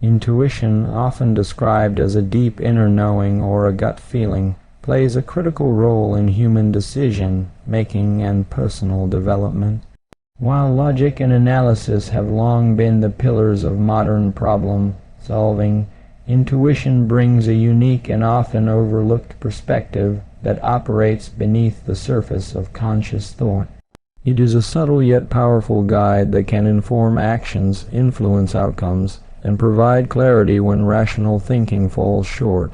Intuition, often described as a deep inner knowing or a gut feeling, plays a critical role in human decision-making and personal development. While logic and analysis have long been the pillars of modern problem-solving, intuition brings a unique and often overlooked perspective that operates beneath the surface of conscious thought. It is a subtle yet powerful guide that can inform actions, influence outcomes, and provide clarity when rational thinking falls short.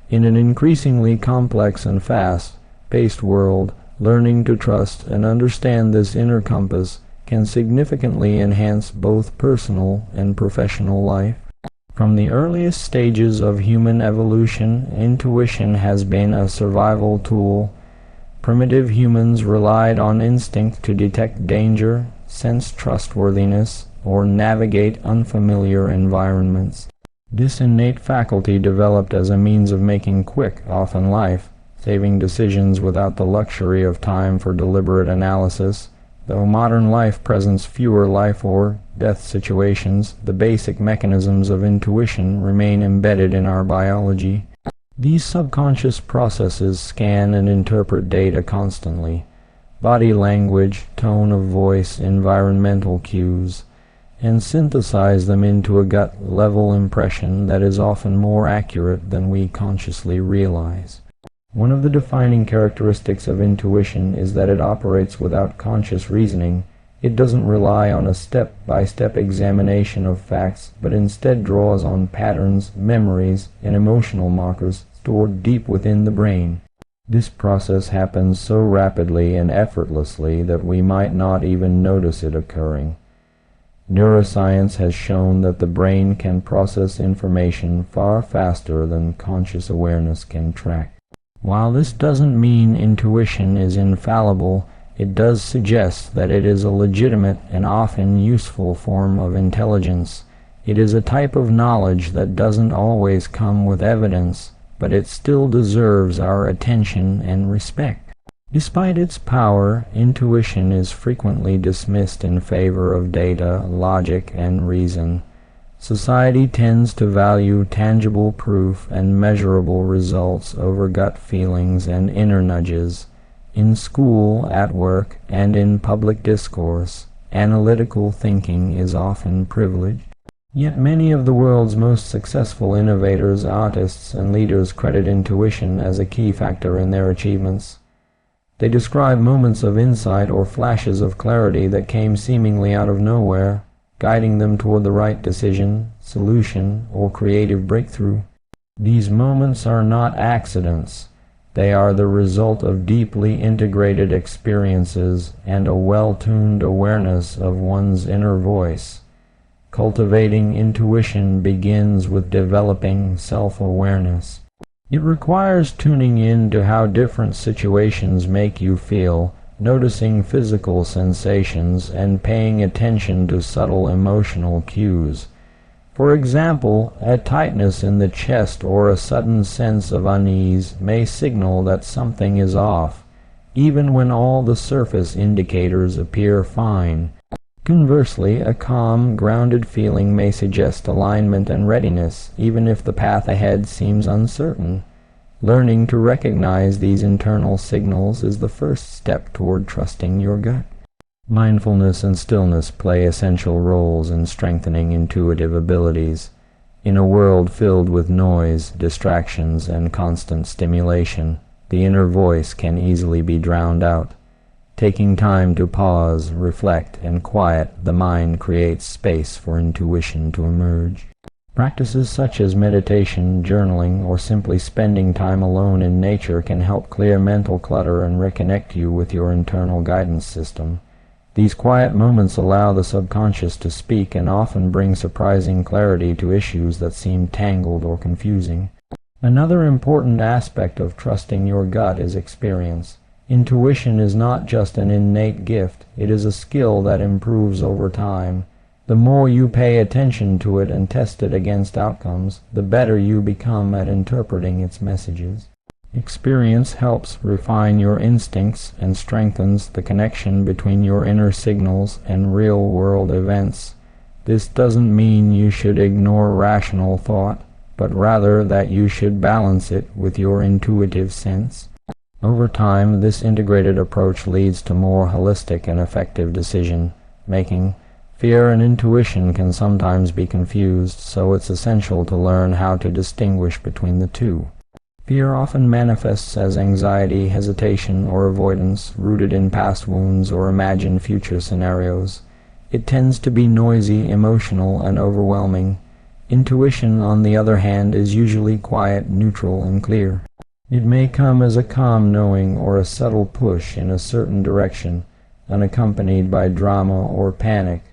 In an increasingly complex and fast-paced world, learning to trust and understand this inner compass can significantly enhance both personal and professional life. From the earliest stages of human evolution, intuition has been a survival tool. Primitive humans relied on instinct to detect danger, sense trustworthiness, or navigate unfamiliar environments. This innate faculty developed as a means of making quick, often life-saving decisions without the luxury of time for deliberate analysis. Though modern life presents fewer life or death situations, the basic mechanisms of intuition remain embedded in our biology. These subconscious processes scan and interpret data constantly. Body language, tone of voice, environmental cues, and synthesize them into a gut-level impression that is often more accurate than we consciously realize. One of the defining characteristics of intuition is that it operates without conscious reasoning. It doesn't rely on a step-by-step examination of facts, but instead draws on patterns, memories, and emotional markers stored deep within the brain. This process happens so rapidly and effortlessly that we might not even notice it occurring. Neuroscience has shown that the brain can process information far faster than conscious awareness can track. While this doesn't mean intuition is infallible, it does suggest that it is a legitimate and often useful form of intelligence. It is a type of knowledge that doesn't always come with evidence, but it still deserves our attention and respect. Despite its power, intuition is frequently dismissed in favor of data, logic, and reason. Society tends to value tangible proof and measurable results over gut feelings and inner nudges. In school, at work, and in public discourse, analytical thinking is often privileged. Yet many of the world's most successful innovators, artists, and leaders credit intuition as a key factor in their achievements. They describe moments of insight or flashes of clarity that came seemingly out of nowhere, guiding them toward the right decision, solution, or creative breakthrough. These moments are not accidents. They are the result of deeply integrated experiences and a well-tuned awareness of one's inner voice. Cultivating intuition begins with developing self-awareness. It requires tuning in to how different situations make you feel, noticing physical sensations, and paying attention to subtle emotional cues. For example, a tightness in the chest or a sudden sense of unease may signal that something is off, even when all the surface indicators appear fine. Conversely, a calm, grounded feeling may suggest alignment and readiness, even if the path ahead seems uncertain. Learning to recognize these internal signals is the first step toward trusting your gut. Mindfulness and stillness play essential roles in strengthening intuitive abilities. In a world filled with noise, distractions, and constant stimulation, the inner voice can easily be drowned out. Taking time to pause, reflect, and quiet the mind creates space for intuition to emerge. Practices such as meditation, journaling, or simply spending time alone in nature can help clear mental clutter and reconnect you with your internal guidance system. These quiet moments allow the subconscious to speak and often bring surprising clarity to issues that seem tangled or confusing. Another important aspect of trusting your gut is experience. Intuition is not just an innate gift, it is a skill that improves over time. The more you pay attention to it and test it against outcomes, the better you become at interpreting its messages. Experience helps refine your instincts and strengthens the connection between your inner signals and real-world events. This doesn't mean you should ignore rational thought, but rather that you should balance it with your intuitive sense. Over time, this integrated approach leads to more holistic and effective decision-making. Fear and intuition can sometimes be confused, so it's essential to learn how to distinguish between the two. Fear often manifests as anxiety, hesitation, or avoidance, rooted in past wounds or imagined future scenarios. It tends to be noisy, emotional, and overwhelming. Intuition, on the other hand, is usually quiet, neutral, and clear. It may come as a calm knowing or a subtle push in a certain direction, unaccompanied by drama or panic.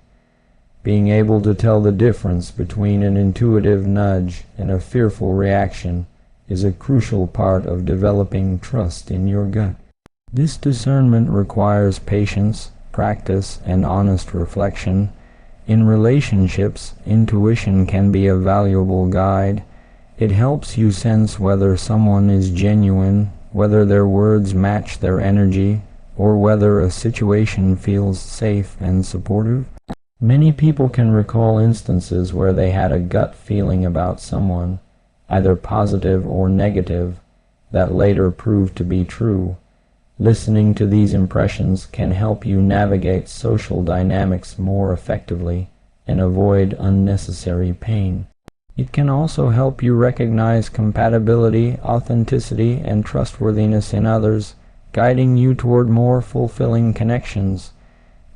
Being able to tell the difference between an intuitive nudge and a fearful reaction is a crucial part of developing trust in your gut. This discernment requires patience, practice, and honest reflection. In relationships, intuition can be a valuable guide. It helps you sense whether someone is genuine, whether their words match their energy, or whether a situation feels safe and supportive. Many people can recall instances where they had a gut feeling about someone, either positive or negative, that later proved to be true. Listening to these impressions can help you navigate social dynamics more effectively and avoid unnecessary pain. It can also help you recognize compatibility, authenticity, and trustworthiness in others, guiding you toward more fulfilling connections.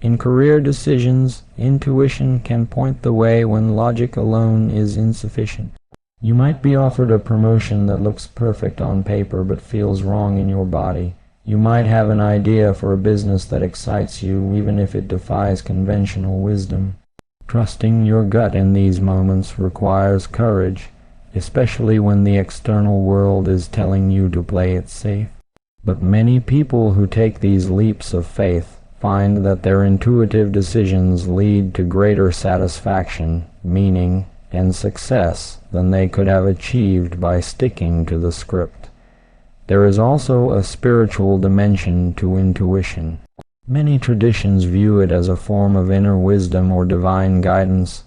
In career decisions, intuition can point the way when logic alone is insufficient. You might be offered a promotion that looks perfect on paper but feels wrong in your body. You might have an idea for a business that excites you even if it defies conventional wisdom. Trusting your gut in these moments requires courage, especially when the external world is telling you to play it safe. But many people who take these leaps of faith find that their intuitive decisions lead to greater satisfaction, meaning, and success than they could have achieved by sticking to the script. There is also a spiritual dimension to intuition. Many traditions view it as a form of inner wisdom or divine guidance.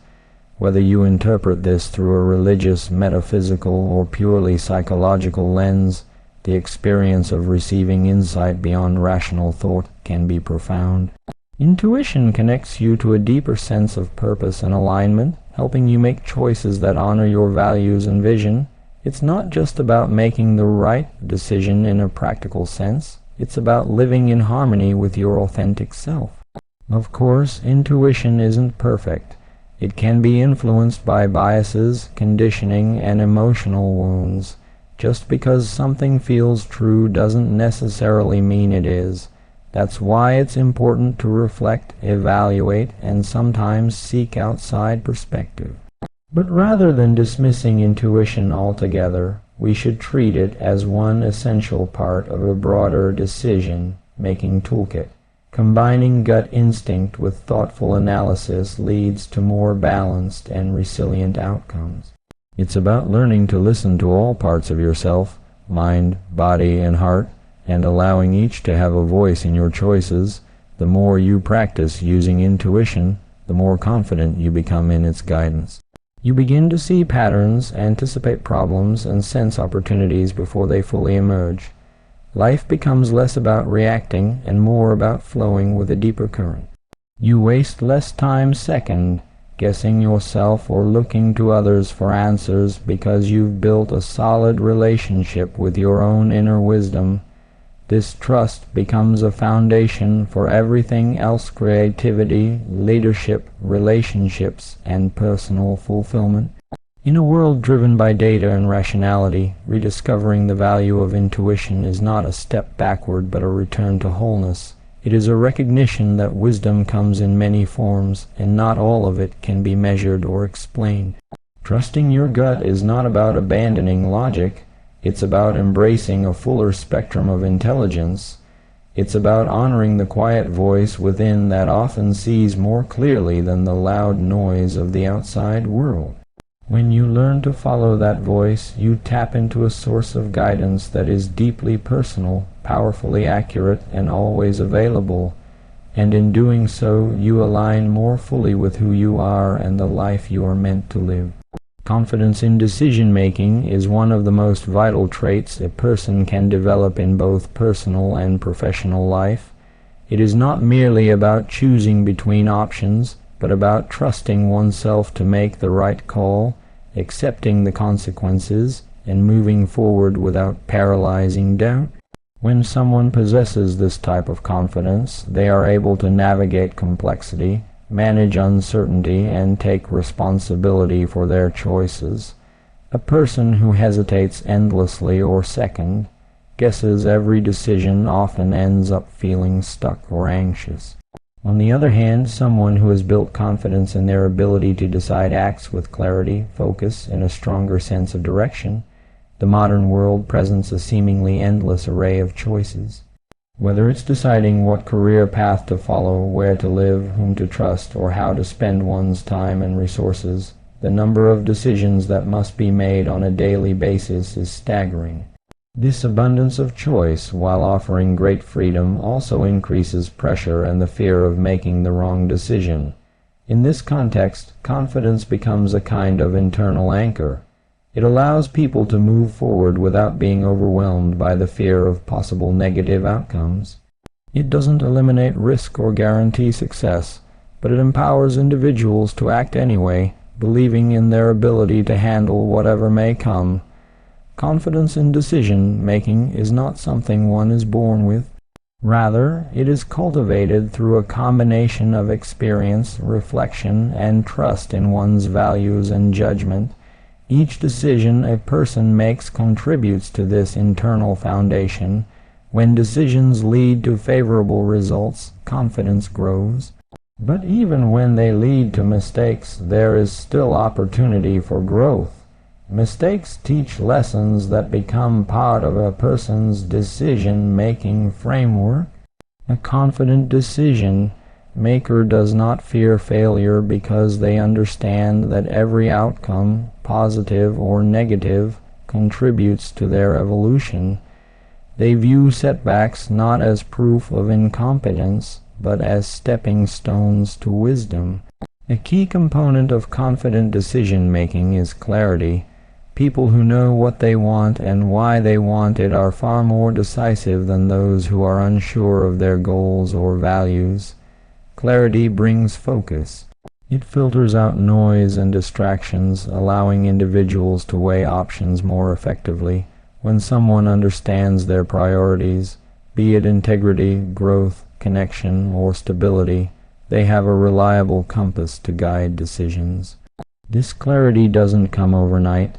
Whether you interpret this through a religious, metaphysical, or purely psychological lens, the experience of receiving insight beyond rational thought can be profound. Intuition connects you to a deeper sense of purpose and alignment, helping you make choices that honor your values and vision. It's not just about making the right decision in a practical sense. It's about living in harmony with your authentic self. Of course, intuition isn't perfect. It can be influenced by biases, conditioning, and emotional wounds. Just because something feels true doesn't necessarily mean it is. That's why it's important to reflect, evaluate, and sometimes seek outside perspective. But rather than dismissing intuition altogether, we should treat it as one essential part of a broader decision-making toolkit. Combining gut instinct with thoughtful analysis leads to more balanced and resilient outcomes. It's about learning to listen to all parts of yourself, mind, body, and heart, and allowing each to have a voice in your choices. The more you practice using intuition, the more confident you become in its guidance. You begin to see patterns, anticipate problems, and sense opportunities before they fully emerge. Life becomes less about reacting and more about flowing with a deeper current. You waste less time guessing yourself or looking to others for answers because you've built a solid relationship with your own inner wisdom. This trust becomes a foundation for everything else: creativity, leadership, relationships, and personal fulfillment. In a world driven by data and rationality, rediscovering the value of intuition is not a step backward but a return to wholeness. It is a recognition that wisdom comes in many forms, and not all of it can be measured or explained. Trusting your gut is not about abandoning logic. It's about embracing a fuller spectrum of intelligence. It's about honoring the quiet voice within that often sees more clearly than the loud noise of the outside world. When you learn to follow that voice, you tap into a source of guidance that is deeply personal, powerfully accurate, and always available. and in doing so you align more fully with who you are and the life you are meant to live. Confidence in decision-making is one of the most vital traits a person can develop in both personal and professional life. It is not merely about choosing between options, but about trusting oneself to make the right call, accepting the consequences, and moving forward without paralyzing doubt. When someone possesses this type of confidence, they are able to navigate complexity, manage uncertainty, and take responsibility for their choices. A person who hesitates endlessly or guesses every decision often ends up feeling stuck or anxious. On the other hand, someone who has built confidence in their ability to decide acts with clarity, focus, and a stronger sense of direction. The modern world presents a seemingly endless array of choices. Whether it's deciding what career path to follow, where to live, whom to trust, or how to spend one's time and resources, the number of decisions that must be made on a daily basis is staggering. This abundance of choice, while offering great freedom, also increases pressure and the fear of making the wrong decision. In this context, confidence becomes a kind of internal anchor. It allows people to move forward without being overwhelmed by the fear of possible negative outcomes. It doesn't eliminate risk or guarantee success, but it empowers individuals to act anyway, believing in their ability to handle whatever may come. Confidence in decision-making is not something one is born with. Rather, it is cultivated through a combination of experience, reflection, and trust in one's values and judgment. Each decision a person makes contributes to this internal foundation. When decisions lead to favorable results, confidence grows. But even when they lead to mistakes, there is still opportunity for growth. Mistakes teach lessons that become part of a person's decision-making framework. A confident decision maker does not fear failure because they understand that every outcome, positive or negative, contributes to their evolution. They view setbacks not as proof of incompetence, but as stepping stones to wisdom. A key component of confident decision-making is clarity. People who know what they want and why they want it are far more decisive than those who are unsure of their goals or values. Clarity brings focus. It filters out noise and distractions, allowing individuals to weigh options more effectively. When someone understands their priorities, be it integrity, growth, connection, or stability, they have a reliable compass to guide decisions. This clarity doesn't come overnight.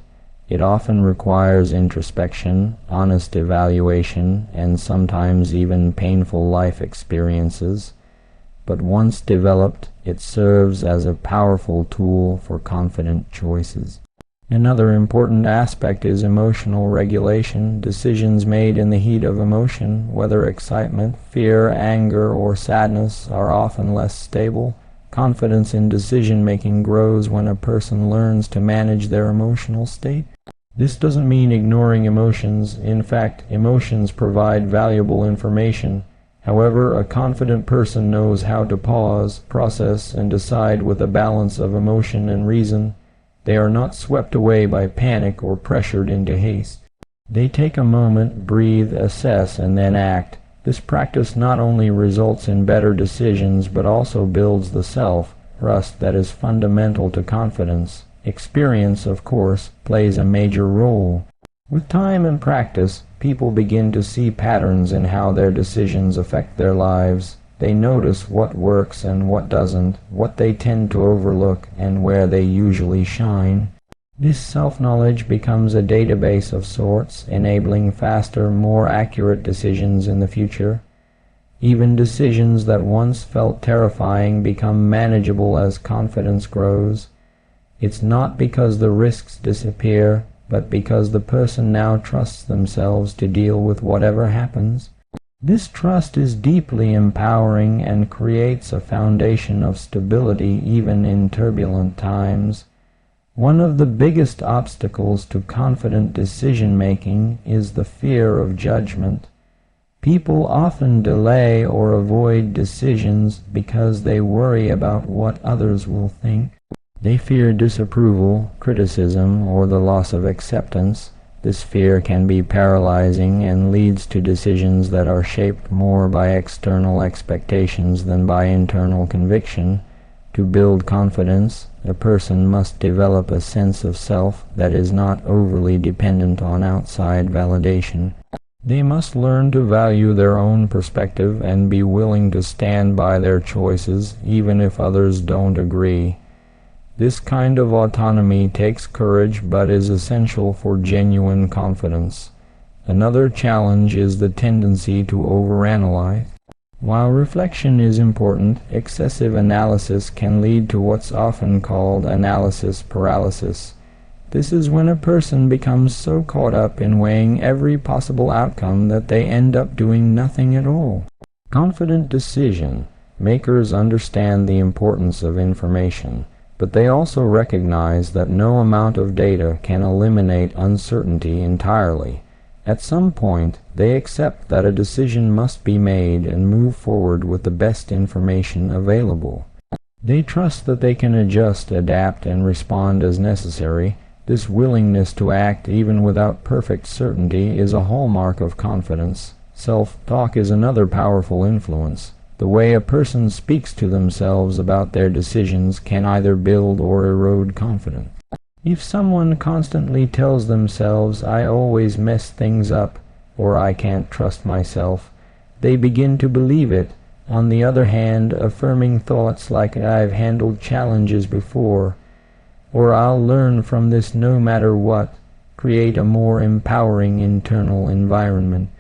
It often requires introspection, honest evaluation, and sometimes even painful life experiences. But once developed, it serves as a powerful tool for confident choices. Another important aspect is emotional regulation. Decisions made in the heat of emotion, whether excitement, fear, anger, or sadness, are often less stable. Confidence in decision-making grows when a person learns to manage their emotional state. This doesn't mean ignoring emotions. In fact, emotions provide valuable information. However, a confident person knows how to pause, process, and decide with a balance of emotion and reason. They are not swept away by panic or pressured into haste. They take a moment, breathe, assess, and then act. This practice not only results in better decisions, but also builds the self-trust that is fundamental to confidence. Experience, of course, plays a major role. With time and practice, people begin to see patterns in how their decisions affect their lives. They notice what works and what doesn't, what they tend to overlook, and where they usually shine. This self-knowledge becomes a database of sorts, enabling faster, more accurate decisions in the future. Even decisions that once felt terrifying become manageable as confidence grows. It's not because the risks disappear, but because the person now trusts themselves to deal with whatever happens. This trust is deeply empowering and creates a foundation of stability even in turbulent times. One of the biggest obstacles to confident decision-making is the fear of judgment. People often delay or avoid decisions because they worry about what others will think. They fear disapproval, criticism, or the loss of acceptance. This fear can be paralyzing and leads to decisions that are shaped more by external expectations than by internal conviction. To build confidence, a person must develop a sense of self that is not overly dependent on outside validation. They must learn to value their own perspective and be willing to stand by their choices even if others don't agree. This kind of autonomy takes courage but is essential for genuine confidence. Another challenge is the tendency to overanalyze. While reflection is important, excessive analysis can lead to what's often called analysis paralysis. This is when a person becomes so caught up in weighing every possible outcome that they end up doing nothing at all. Confident decision makers understand the importance of information, but they also recognize that no amount of data can eliminate uncertainty entirely. At some point, they accept that a decision must be made and move forward with the best information available. They trust that they can adjust, adapt, and respond as necessary. This willingness to act even without perfect certainty is a hallmark of confidence. Self-talk is another powerful influence. The way a person speaks to themselves about their decisions can either build or erode confidence. If someone constantly tells themselves, "I always mess things up," or "I can't trust myself," they begin to believe it. On the other hand, affirming thoughts like "I've handled challenges before," or "I'll learn from this no matter what," create a more empowering internal environment.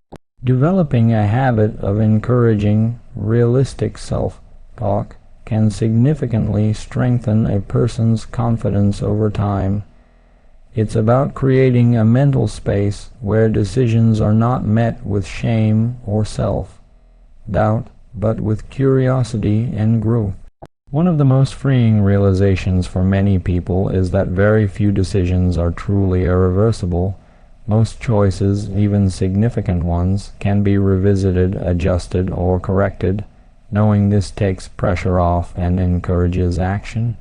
Developing a habit of encouraging realistic self-talk can significantly strengthen a person's confidence over time. It's about creating a mental space where decisions are not met with shame or self-doubt, but with curiosity and growth. One of the most freeing realizations for many people is that very few decisions are truly irreversible. Most choices, even significant ones, can be revisited, adjusted, or corrected. Knowing this takes pressure off and encourages action.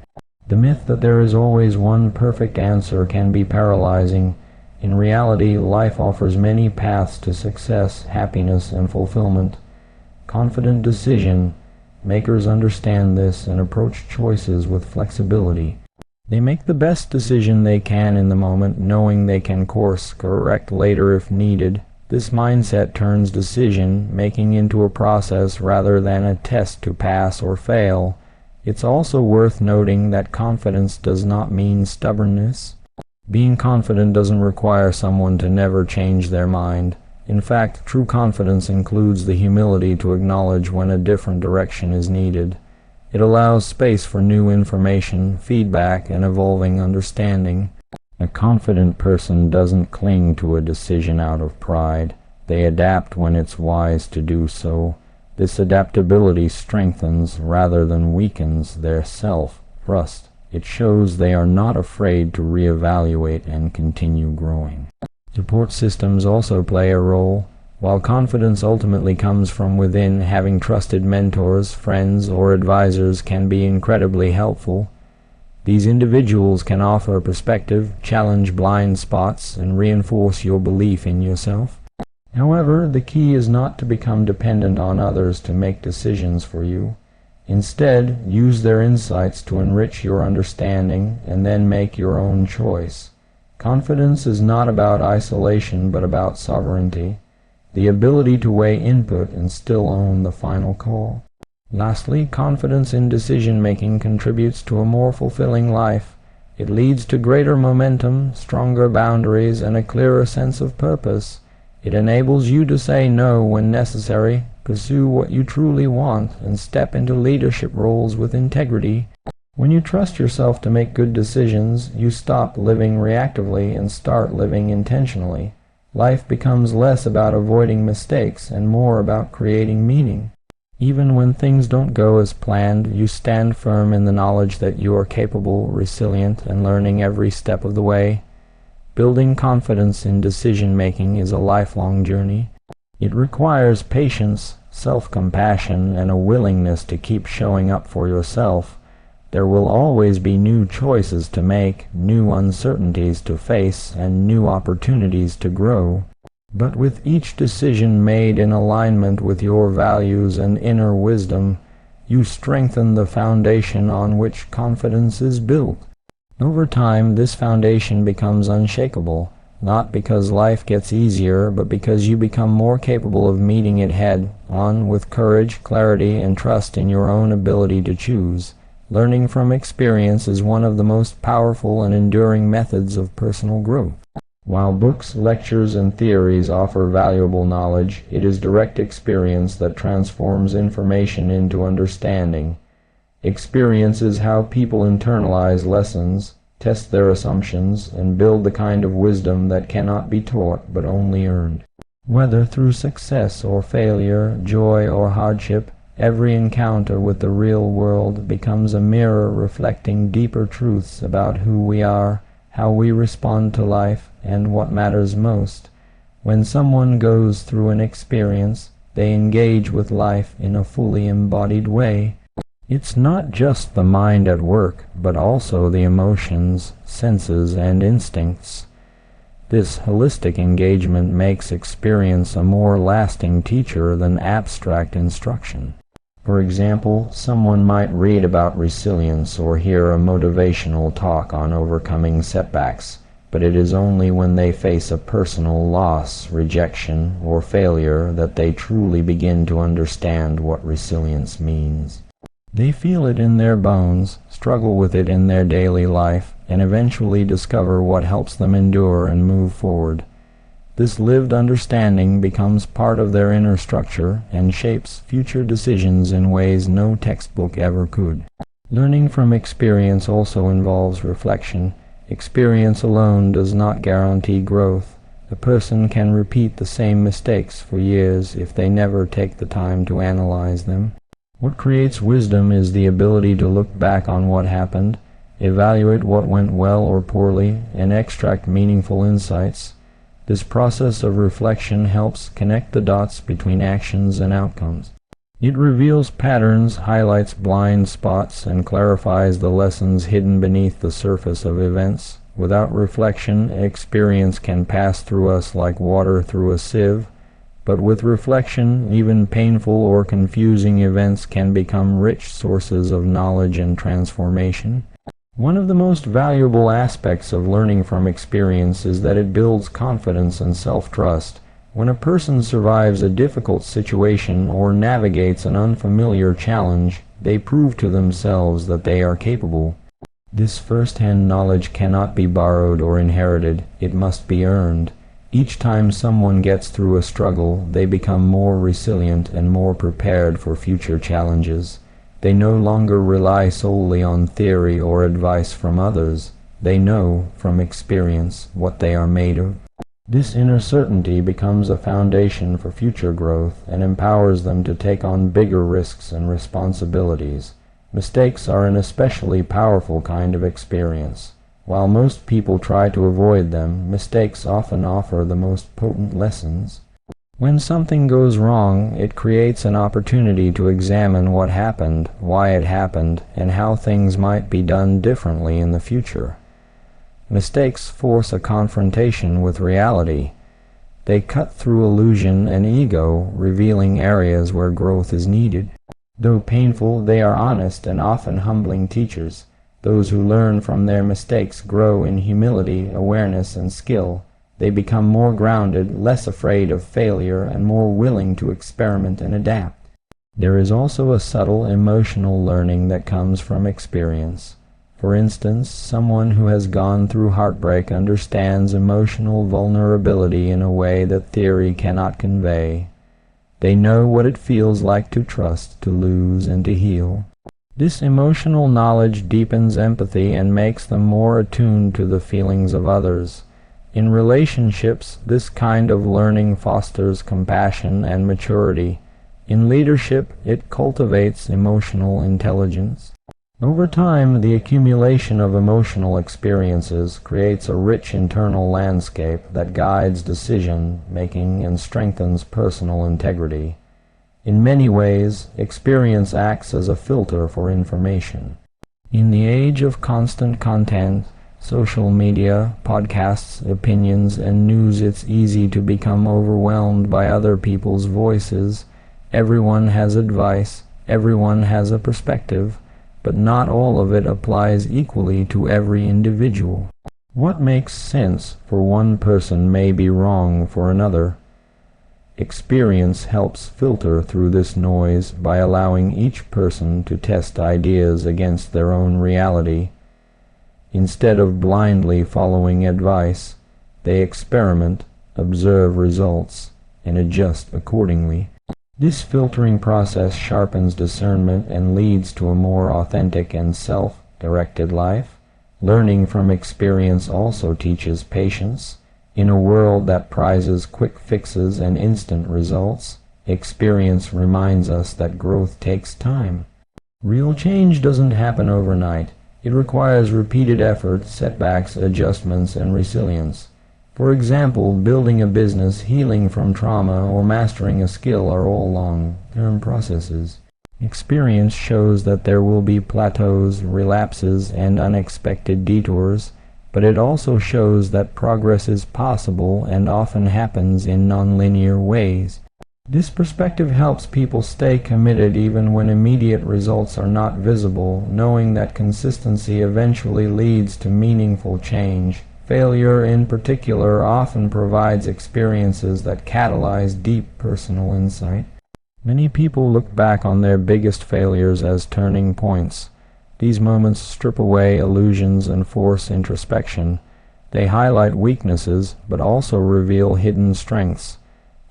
The myth that there is always one perfect answer can be paralyzing. In reality, life offers many paths to success, happiness, and fulfillment. Confident decision makers understand this and approach choices with flexibility. They make the best decision they can in the moment, knowing they can course correct later if needed. This mindset turns decision-making into a process rather than a test to pass or fail. It's also worth noting that confidence does not mean stubbornness. Being confident doesn't require someone to never change their mind. In fact, true confidence includes the humility to acknowledge when a different direction is needed. It allows space for new information, feedback, and evolving understanding. A confident person doesn't cling to a decision out of pride. They adapt when it's wise to do so. This adaptability strengthens rather than weakens their self-trust. It shows they are not afraid to reevaluate and continue growing. Support systems also play a role. While confidence ultimately comes from within, having trusted mentors, friends, or advisors can be incredibly helpful. These individuals can offer perspective, challenge blind spots, and reinforce your belief in yourself. However, the key is not to become dependent on others to make decisions for you. Instead, use their insights to enrich your understanding and then make your own choice. Confidence is not about isolation but about sovereignty. The ability to weigh input and still own the final call. Lastly, confidence in decision-making contributes to a more fulfilling life. It leads to greater momentum, stronger boundaries, and a clearer sense of purpose. It enables you to say no when necessary, pursue what you truly want, and step into leadership roles with integrity. When you trust yourself to make good decisions, you stop living reactively and start living intentionally. Life becomes less about avoiding mistakes and more about creating meaning. Even when things don't go as planned, you stand firm in the knowledge that you are capable, resilient, and learning every step of the way. Building confidence in decision-making is a lifelong journey. It requires patience, self-compassion, and a willingness to keep showing up for yourself. There will always be new choices to make, new uncertainties to face, and new opportunities to grow. But with each decision made in alignment with your values and inner wisdom, you strengthen the foundation on which confidence is built. Over time, this foundation becomes unshakable, not because life gets easier, but because you become more capable of meeting it head-on with courage, clarity, and trust in your own ability to choose. Learning from experience is one of the most powerful and enduring methods of personal growth. While books, lectures, and theories offer valuable knowledge, it is direct experience that transforms information into understanding. Experience is how people internalize lessons, test their assumptions, and build the kind of wisdom that cannot be taught but only earned. Whether through success or failure, joy or hardship, every encounter with the real world becomes a mirror reflecting deeper truths about who we are, how we respond to life, and what matters most. When someone goes through an experience, they engage with life in a fully embodied way. It's not just the mind at work, but also the emotions, senses, and instincts. This holistic engagement makes experience a more lasting teacher than abstract instruction. For example, someone might read about resilience or hear a motivational talk on overcoming setbacks, but it is only when they face a personal loss, rejection, or failure that they truly begin to understand what resilience means. They feel it in their bones, struggle with it in their daily life, and eventually discover what helps them endure and move forward. This lived understanding becomes part of their inner structure and shapes future decisions in ways no textbook ever could. Learning from experience also involves reflection. Experience alone does not guarantee growth. A person can repeat the same mistakes for years if they never take the time to analyze them. What creates wisdom is the ability to look back on what happened, evaluate what went well or poorly, and extract meaningful insights. This process of reflection helps connect the dots between actions and outcomes. It reveals patterns, highlights blind spots, and clarifies the lessons hidden beneath the surface of events. Without reflection, experience can pass through us like water through a sieve, but with reflection, even painful or confusing events can become rich sources of knowledge and transformation. One of the most valuable aspects of learning from experience is that it builds confidence and self-trust. When a person survives a difficult situation or navigates an unfamiliar challenge, they prove to themselves that they are capable. This first-hand knowledge cannot be borrowed or inherited, it must be earned. Each time someone gets through a struggle, they become more resilient and more prepared for future challenges. They no longer rely solely on theory or advice from others. They know, from experience, what they are made of. This inner certainty becomes a foundation for future growth and empowers them to take on bigger risks and responsibilities. Mistakes are an especially powerful kind of experience. While most people try to avoid them, mistakes often offer the most potent lessons. When something goes wrong, it creates an opportunity to examine what happened, why it happened, and how things might be done differently in the future. Mistakes force a confrontation with reality. They cut through illusion and ego, revealing areas where growth is needed. Though painful, they are honest and often humbling teachers. Those who learn from their mistakes grow in humility, awareness, and skill. They become more grounded, less afraid of failure, and more willing to experiment and adapt. There is also a subtle emotional learning that comes from experience. For instance, someone who has gone through heartbreak understands emotional vulnerability in a way that theory cannot convey. They know what it feels like to trust, to lose, and to heal. This emotional knowledge deepens empathy and makes them more attuned to the feelings of others. In relationships, this kind of learning fosters compassion and maturity. In leadership, it cultivates emotional intelligence. Over time, the accumulation of emotional experiences creates a rich internal landscape that guides decision-making and strengthens personal integrity. In many ways, experience acts as a filter for information. In the age of constant content, social media, podcasts, opinions, and news, it's easy to become overwhelmed by other people's voices. Everyone has advice, everyone has a perspective, but not all of it applies equally to every individual. What makes sense for one person may be wrong for another. Experience helps filter through this noise by allowing each person to test ideas against their own reality. Instead of blindly following advice, they experiment, observe results, and adjust accordingly. This filtering process sharpens discernment and leads to a more authentic and self-directed life. Learning from experience also teaches patience. In a world that prizes quick fixes and instant results, experience reminds us that growth takes time. Real change doesn't happen overnight. It requires repeated effort, setbacks, adjustments, and resilience. For example, building a business, healing from trauma, or mastering a skill are all long-term processes. Experience shows that there will be plateaus, relapses, and unexpected detours, but it also shows that progress is possible and often happens in nonlinear ways. This perspective helps people stay committed even when immediate results are not visible, knowing that consistency eventually leads to meaningful change. Failure, in particular, often provides experiences that catalyze deep personal insight. Many people look back on their biggest failures as turning points. These moments strip away illusions and force introspection. They highlight weaknesses, but also reveal hidden strengths.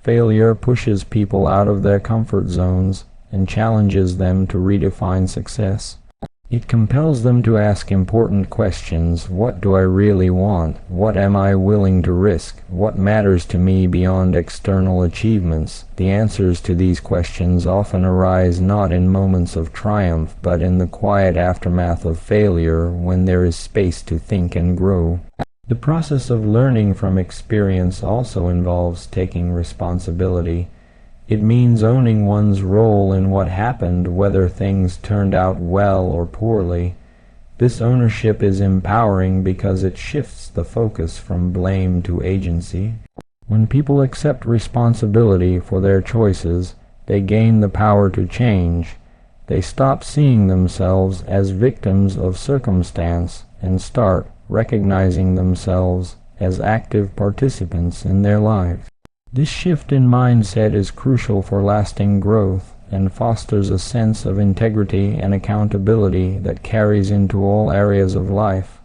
Failure pushes people out of their comfort zones and challenges them to redefine success. It compels them to ask important questions. What do I really want? What am I willing to risk? What matters to me beyond external achievements? The answers to these questions often arise not in moments of triumph, but in the quiet aftermath of failure, when there is space to think and grow. The process of learning from experience also involves taking responsibility. It means owning one's role in what happened, whether things turned out well or poorly. This ownership is empowering because it shifts the focus from blame to agency. When people accept responsibility for their choices, they gain the power to change. They stop seeing themselves as victims of circumstance and start recognizing themselves as active participants in their lives. This shift in mindset is crucial for lasting growth and fosters a sense of integrity and accountability that carries into all areas of life.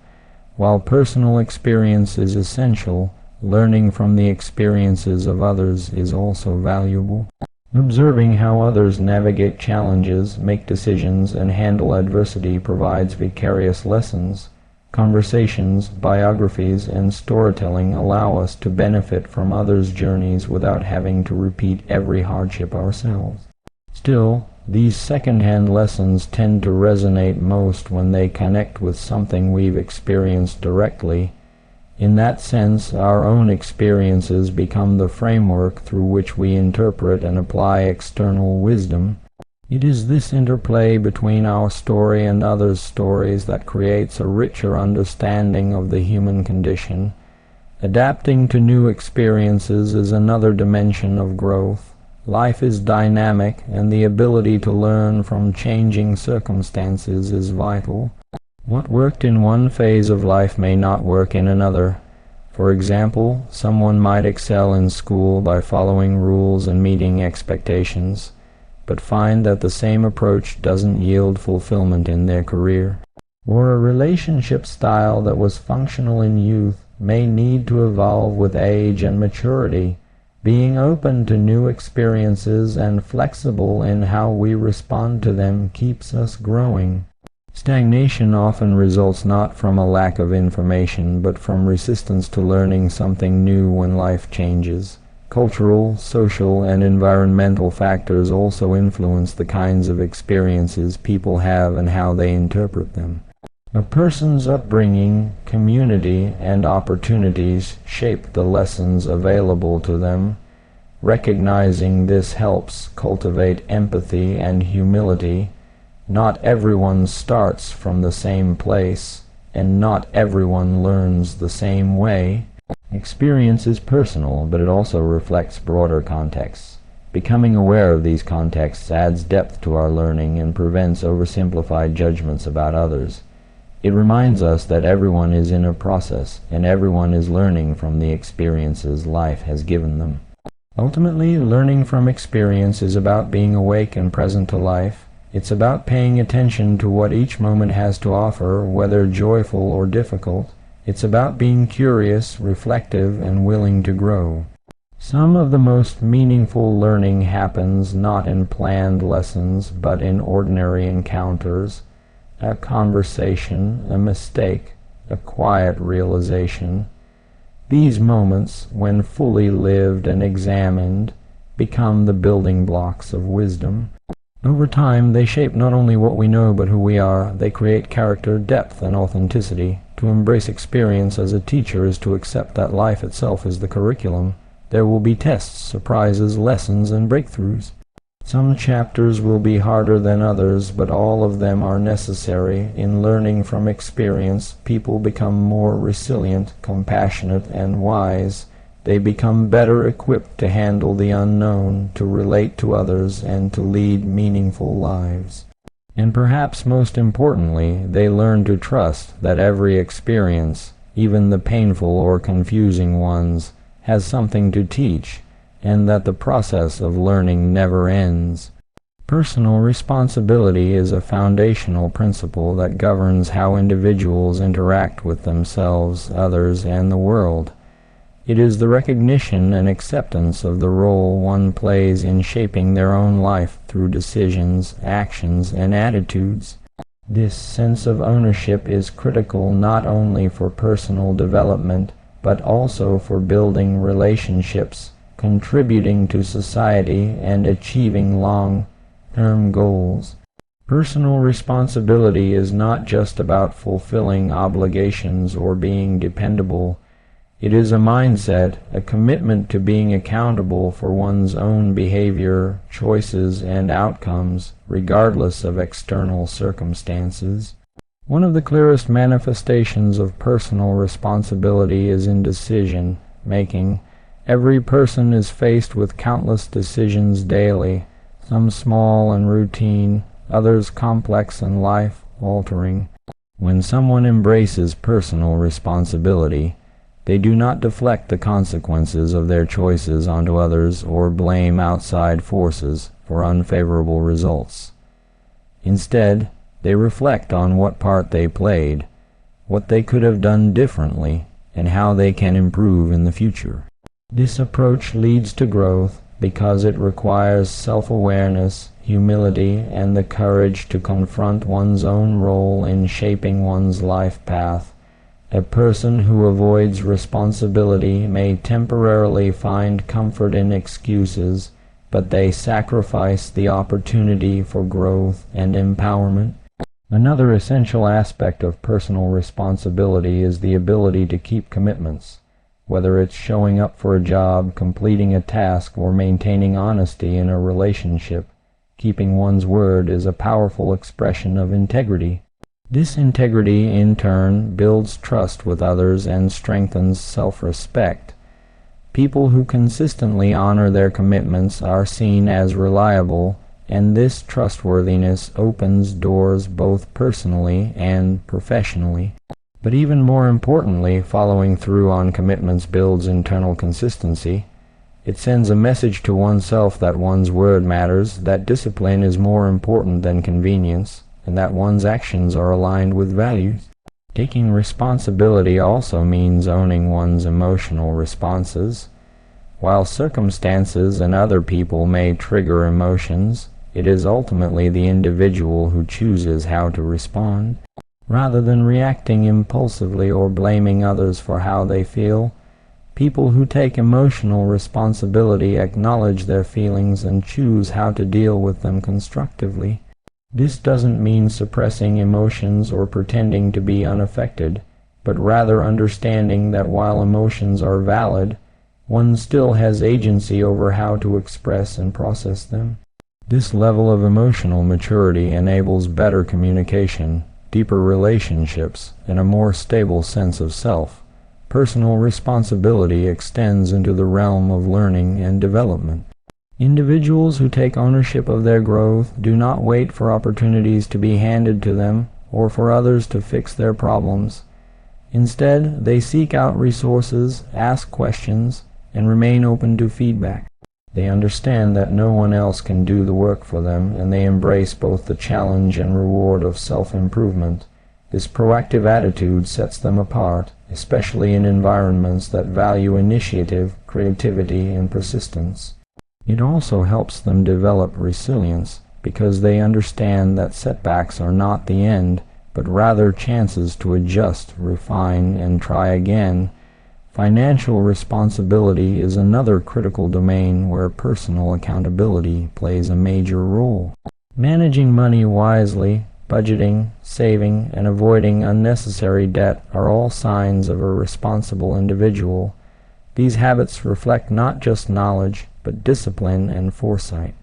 While personal experience is essential, learning from the experiences of others is also valuable. Observing how others navigate challenges, make decisions, and handle adversity provides vicarious lessons. Conversations, biographies, and storytelling allow us to benefit from others' journeys without having to repeat every hardship ourselves. Still, these second-hand lessons tend to resonate most when they connect with something we've experienced directly. In that sense, our own experiences become the framework through which we interpret and apply external wisdom. It is this interplay between our story and others' stories that creates a richer understanding of the human condition. Adapting to new experiences is another dimension of growth. Life is dynamic, and the ability to learn from changing circumstances is vital. What worked in one phase of life may not work in another. For example, someone might excel in school by following rules and meeting expectations, but find that the same approach doesn't yield fulfillment in their career. Or a relationship style that was functional in youth may need to evolve with age and maturity. Being open to new experiences and flexible in how we respond to them keeps us growing. Stagnation often results not from a lack of information, but from resistance to learning something new when life changes. Cultural, social, and environmental factors also influence the kinds of experiences people have and how they interpret them. A person's upbringing, community, and opportunities shape the lessons available to them. Recognizing this helps cultivate empathy and humility. Not everyone starts from the same place, and not everyone learns the same way. Experience is personal, but it also reflects broader contexts. Becoming aware of these contexts adds depth to our learning and prevents oversimplified judgments about others. It reminds us that everyone is in a process, and everyone is learning from the experiences life has given them. Ultimately, learning from experience is about being awake and present to life. It's about paying attention to what each moment has to offer, whether joyful or difficult. It's about being curious, reflective, and willing to grow. Some of the most meaningful learning happens not in planned lessons, but in ordinary encounters. A conversation, a mistake, a quiet realization. These moments, when fully lived and examined, become the building blocks of wisdom. Over time, they shape not only what we know but who we are. They create character, depth, and authenticity. To embrace experience as a teacher is to accept that life itself is the curriculum. There will be tests, surprises, lessons, and breakthroughs. Some chapters will be harder than others, but all of them are necessary. In learning from experience, people become more resilient, compassionate, and wise. They become better equipped to handle the unknown, to relate to others, and to lead meaningful lives. And perhaps most importantly, they learn to trust that every experience, even the painful or confusing ones, has something to teach, and that the process of learning never ends. Personal responsibility is a foundational principle that governs how individuals interact with themselves, others, and the world. It is the recognition and acceptance of the role one plays in shaping their own life through decisions, actions, and attitudes. This sense of ownership is critical not only for personal development, but also for building relationships, contributing to society, and achieving long-term goals. Personal responsibility is not just about fulfilling obligations or being dependable. It is a mindset, a commitment to being accountable for one's own behavior, choices, and outcomes, regardless of external circumstances. One of the clearest manifestations of personal responsibility is in decision-making. Every person is faced with countless decisions daily, some small and routine, others complex and life-altering. When someone embraces personal responsibility, they do not deflect the consequences of their choices onto others or blame outside forces for unfavorable results. Instead, they reflect on what part they played, what they could have done differently, and how they can improve in the future. This approach leads to growth because it requires self-awareness, humility, and the courage to confront one's own role in shaping one's life path. A person who avoids responsibility may temporarily find comfort in excuses, but they sacrifice the opportunity for growth and empowerment. Another essential aspect of personal responsibility is the ability to keep commitments. Whether it's showing up for a job, completing a task, or maintaining honesty in a relationship, keeping one's word is a powerful expression of integrity. This integrity, in turn, builds trust with others and strengthens self-respect. People who consistently honor their commitments are seen as reliable, and this trustworthiness opens doors both personally and professionally. But even more importantly, following through on commitments builds internal consistency. It sends a message to oneself that one's word matters, that discipline is more important than convenience, and that one's actions are aligned with values. Taking responsibility also means owning one's emotional responses. While circumstances and other people may trigger emotions, it is ultimately the individual who chooses how to respond. Rather than reacting impulsively or blaming others for how they feel, People who take emotional responsibility acknowledge their feelings and choose how to deal with them constructively. This doesn't mean suppressing emotions or pretending to be unaffected, but rather understanding that while emotions are valid, one still has agency over how to express and process them. This level of emotional maturity enables better communication, deeper relationships, and a more stable sense of self. Personal responsibility extends into the realm of learning and development. Individuals who take ownership of their growth do not wait for opportunities to be handed to them or for others to fix their problems. Instead, they seek out resources, ask questions, and remain open to feedback. They understand that no one else can do the work for them, and they embrace both the challenge and reward of self-improvement. This proactive attitude sets them apart, especially in environments that value initiative, creativity, and persistence. It also helps them develop resilience, because they understand that setbacks are not the end, but rather chances to adjust, refine, and try again. Financial responsibility is another critical domain where personal accountability plays a major role. Managing money wisely, budgeting, saving, and avoiding unnecessary debt are all signs of a responsible individual. These habits reflect not just knowledge, but discipline and foresight.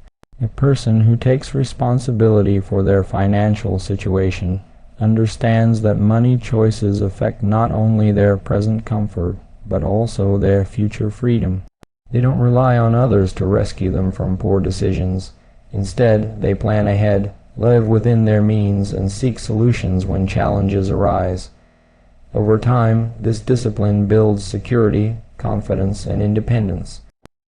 A person who takes responsibility for their financial situation understands that money choices affect not only their present comfort, but also their future freedom. They don't rely on others to rescue them from poor decisions. Instead, they plan ahead, live within their means, and seek solutions when challenges arise. Over time, this discipline builds security, confidence, and independence.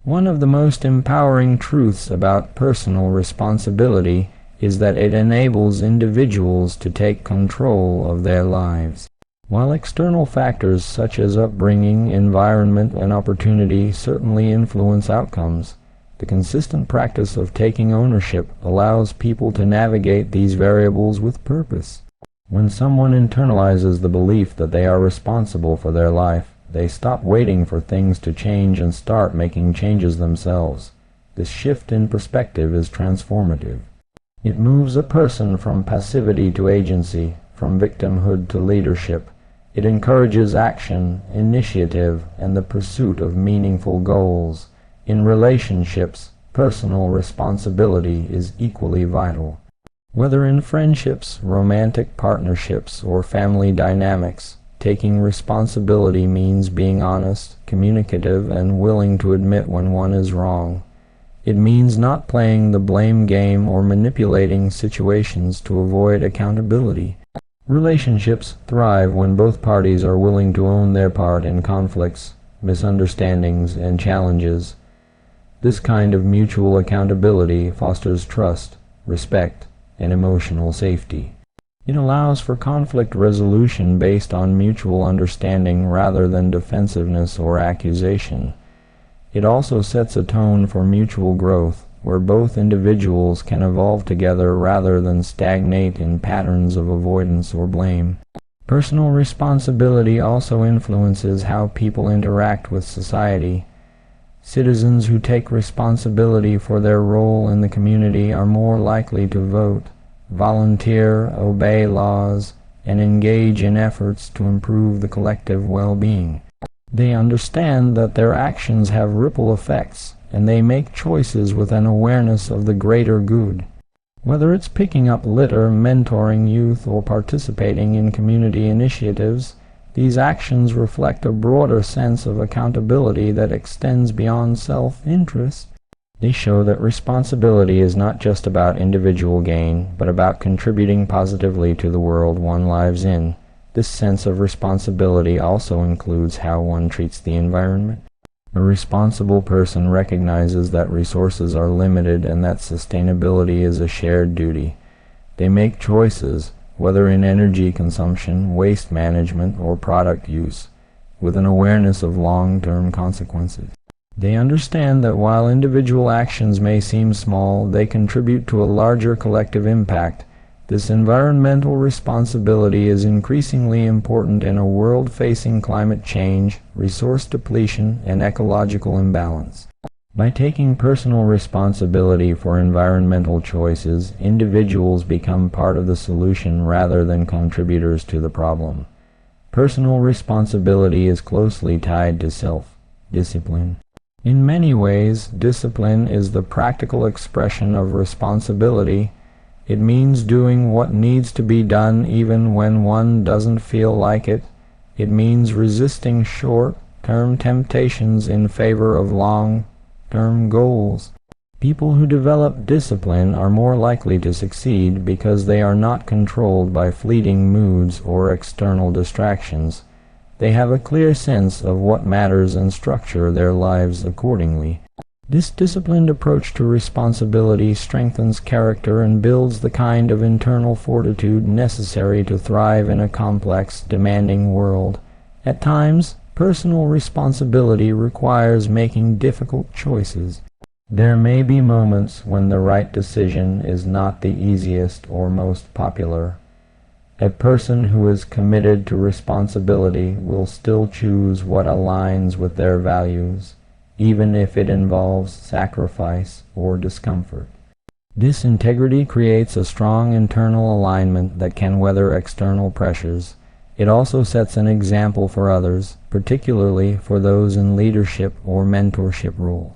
One of the most empowering truths about personal responsibility is that it enables individuals to take control of their lives. While external factors such as upbringing, environment, and opportunity certainly influence outcomes, the consistent practice of taking ownership allows people to navigate these variables with purpose. When someone internalizes the belief that they are responsible for their life, they stop waiting for things to change and start making changes themselves. This shift in perspective is transformative. It moves a person from passivity to agency, from victimhood to leadership. It encourages action, initiative, and the pursuit of meaningful goals. In relationships, personal responsibility is equally vital. Whether in friendships, romantic partnerships, or family dynamics, taking responsibility means being honest, communicative, and willing to admit when one is wrong. It means not playing the blame game or manipulating situations to avoid accountability. Relationships thrive when both parties are willing to own their part in conflicts, misunderstandings, and challenges. This kind of mutual accountability fosters trust, respect, and emotional safety. It allows for conflict resolution based on mutual understanding rather than defensiveness or accusation. It also sets a tone for mutual growth, where both individuals can evolve together rather than stagnate in patterns of avoidance or blame. Personal responsibility also influences how people interact with society. Citizens who take responsibility for their role in the community are more likely to vote, volunteer, obey laws, and engage in efforts to improve the collective well-being. They understand that their actions have ripple effects, and they make choices with an awareness of the greater good. Whether it's picking up litter, mentoring youth, or participating in community initiatives, these actions reflect a broader sense of accountability that extends beyond self-interest. They show that responsibility is not just about individual gain, but about contributing positively to the world one lives in. This sense of responsibility also includes how one treats the environment. A responsible person recognizes that resources are limited and that sustainability is a shared duty. They make choices, whether in energy consumption, waste management, or product use, with an awareness of long-term consequences. They understand that while individual actions may seem small, they contribute to a larger collective impact. This environmental responsibility is increasingly important in a world facing climate change, resource depletion, and ecological imbalance. By taking personal responsibility for environmental choices, individuals become part of the solution rather than contributors to the problem. Personal responsibility is closely tied to self-discipline. In many ways, discipline is the practical expression of responsibility. It means doing what needs to be done even when one doesn't feel like it. It means resisting short-term temptations in favor of long-term goals. People who develop discipline are more likely to succeed because they are not controlled by fleeting moods or external distractions. They have a clear sense of what matters and structure their lives accordingly. This disciplined approach to responsibility strengthens character and builds the kind of internal fortitude necessary to thrive in a complex, demanding world. At times, personal responsibility requires making difficult choices. There may be moments when the right decision is not the easiest or most popular. A person who is committed to responsibility will still choose what aligns with their values, even if it involves sacrifice or discomfort. This integrity creates a strong internal alignment that can weather external pressures. It also sets an example for others, particularly for those in leadership or mentorship roles.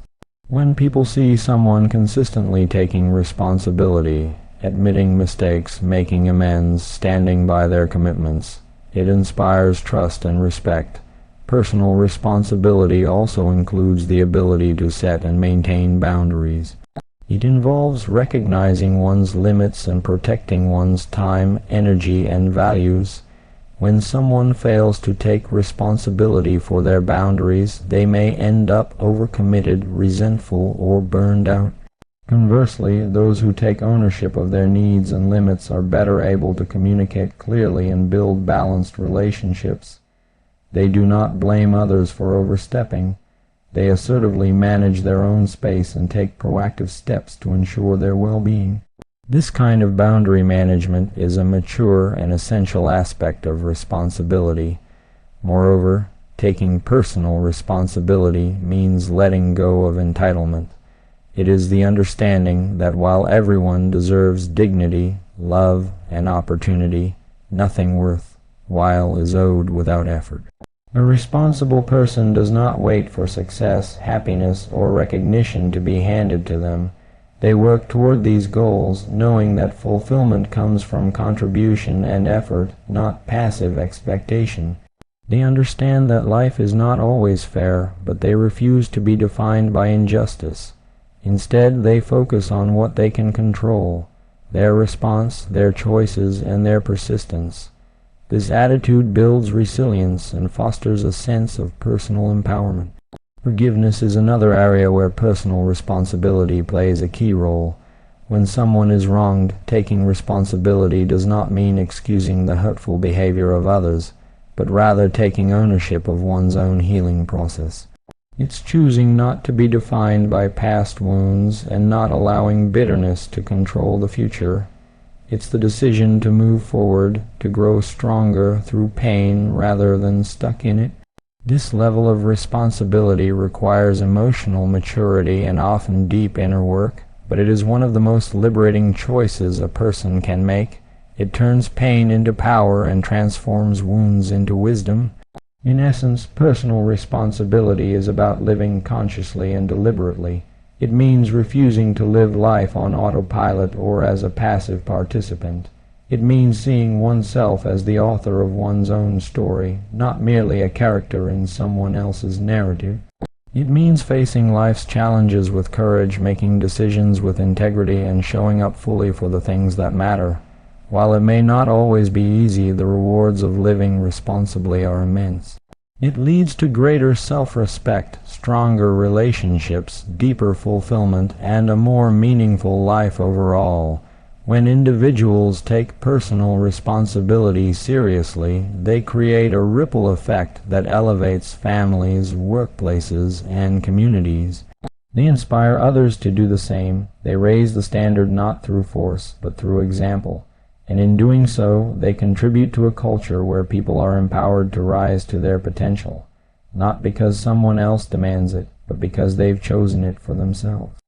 When people see someone consistently taking responsibility, admitting mistakes, making amends, standing by their commitments, it inspires trust and respect. Personal responsibility also includes the ability to set and maintain boundaries. It involves recognizing one's limits and protecting one's time, energy, and values. When someone fails to take responsibility for their boundaries, they may end up overcommitted, resentful, or burned out. Conversely, those who take ownership of their needs and limits are better able to communicate clearly and build balanced relationships. They do not blame others for overstepping. They assertively manage their own space and take proactive steps to ensure their well-being. This kind of boundary management is a mature and essential aspect of responsibility. Moreover, taking personal responsibility means letting go of entitlement. It is the understanding that while everyone deserves dignity, love, and opportunity, nothing worthwhile is owed without effort. A responsible person does not wait for success, happiness, or recognition to be handed to them. They work toward these goals, knowing that fulfillment comes from contribution and effort, not passive expectation. They understand that life is not always fair, but they refuse to be defined by injustice. Instead, they focus on what they can control: their response, their choices, and their persistence. This attitude builds resilience and fosters a sense of personal empowerment. Forgiveness is another area where personal responsibility plays a key role. When someone is wronged, taking responsibility does not mean excusing the hurtful behavior of others, but rather taking ownership of one's own healing process. It's choosing not to be defined by past wounds and not allowing bitterness to control the future. It's the decision to move forward, to grow stronger through pain rather than stuck in it. This level of responsibility requires emotional maturity and often deep inner work, but it is one of the most liberating choices a person can make. It turns pain into power and transforms wounds into wisdom. In essence, personal responsibility is about living consciously and deliberately. It means refusing to live life on autopilot or as a passive participant. It means seeing oneself as the author of one's own story, not merely a character in someone else's narrative. It means facing life's challenges with courage, making decisions with integrity, and showing up fully for the things that matter. While it may not always be easy, the rewards of living responsibly are immense. It leads to greater self-respect, stronger relationships, deeper fulfillment, and a more meaningful life overall. When individuals take personal responsibility seriously, they create a ripple effect that elevates families, workplaces, and communities. They inspire others to do the same. They raise the standard not through force, but through example. and in doing so, they contribute to a culture where people are empowered to rise to their potential, not because someone else demands it, but because they've chosen it for themselves.